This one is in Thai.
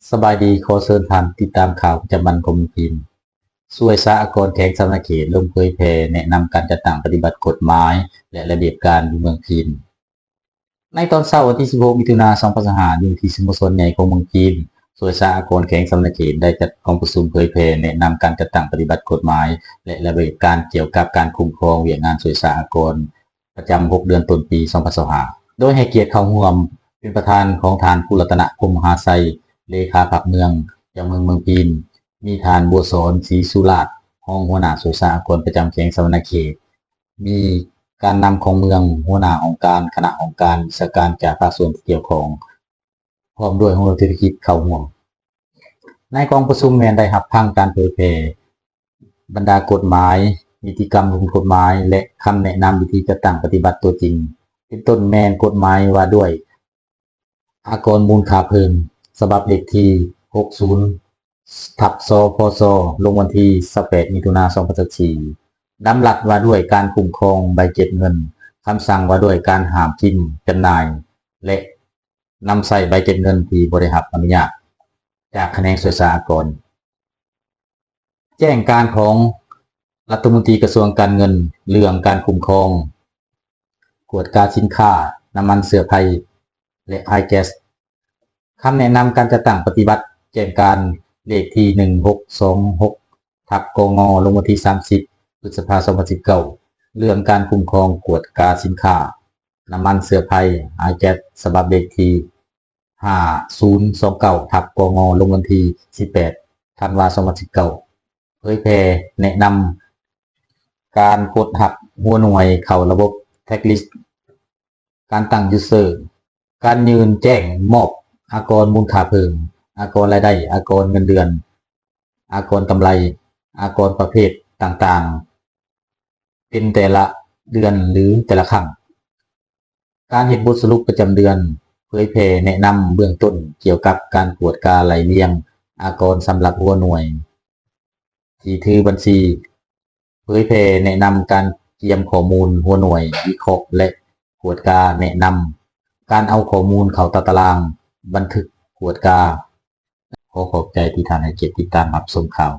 สบายดีขอเชิญท่านติดตามข่าวประจำวันของเมืองพินช่วยสหกรณ์แขวงสะหนเขตลงเผยแพร่แนะนำการจัดตั้งปฏิบัติกฎหมายและระเบียบการอยู่เมืองพินในตอนเช้าวันที่ 16 มิถุนายน 2565อยู่ที่สโมสรใหญ่ของเมืองพินช่วยสหกรณ์แขวงสะหนเขตได้จัดองค์ประชุมเผยแพร่แนะนำการจัดตั้งปฏิบัติกฎหมายและระเบียบการเกี่ยวกับการคุ้มครองเวียกงานช่วยสหกรณ์ประจำ6 เดือนต้นปี 2025โดยให้เกียรติเข้าร่วมเป็นประธานของทานกุลตนะพรหมมหาไสยเลขาพรรคเมืองเจ้าเมืองพินมีทานบัวสอนศรีสุราษฎร์ห้องหัวหน้าส่วนสหกรณ์ประจำแขวงสะหนเขตมีการนำของเมืองหัวหน้าองค์การคณะองค์การวิชาการจากภาคส่วนที่เกี่ยวข้องพร้อมด้วยองค์กรธุรกิจเข้าร่วมในกองประชุมแมนได้รับฟังการเผยแพร่บรรดากฎหมายนิติกรรมกฎหมายและคำแนะนำวิธีจัดตั้งปฏิบัติตัวจริงเป็นต้นแมนกฎหมายว่าด้วยอากรมูลค่าเพิ่มฉบับเลขที่60/สพศลงวันที่28 มิถุนายน 2024ดำรัสว่าด้วยการคุ้มครองใบเก็บเงินคำสั่งว่าด้วยการห้ามพิมพ์จำหน่ายและนำใส่ใบเก็บเงินที่บ่ได้รับอนุญาตจากแขนงส่วนสหกรณ์แจ้งการของรัฐมนตรีกระทรวงการเงินเรื่องการคุ้มครองกวดกาสินค้าน้ำมันเสื้อไผ่และไอแก๊สคำแนะนำการจัดตั้งปฏิบัติแจ้งการเลขที่1626/กงลงวันที่30 พฤษภาคม 2019เรื่องการคุ้มครองกวดกาสินค้าน้ำมันเสื้อไผ่ไอแก๊สฉบับเลขที่5029/กงลงวันที่18 ธันวาคม 2019เผยแพร่แนะนำการกดหักหัวหน่วยเข้าระบบแท็กลิสต์การตั้งยูเซอร์การยืนแจ้งมอบอากรมูลค่าเพิ่มอากรรายได้อากรเงินเดือนอากรกำไรอากรประเภทต่างๆเป็นแต่ละเดือนหรือแต่ละครั้งการเฮ็ดบทสรุปประจำเดือนเผยแพร่แนะนำเบื้องต้นเกี่ยวกับการกวดกาไหลเวียงอากรสำหรับหัวหน่วยที่ถือบัญชีเผยแพร่แนะนำการเตรียมข้อมูลหัวหน่วยวิเคราะห์และกวดกาแนะนำการเอาข้อมูลเข้าตารางบันทึกกวดกาขอขอบใจที่ท่านให้เกียรติติดตามรับชมข่าว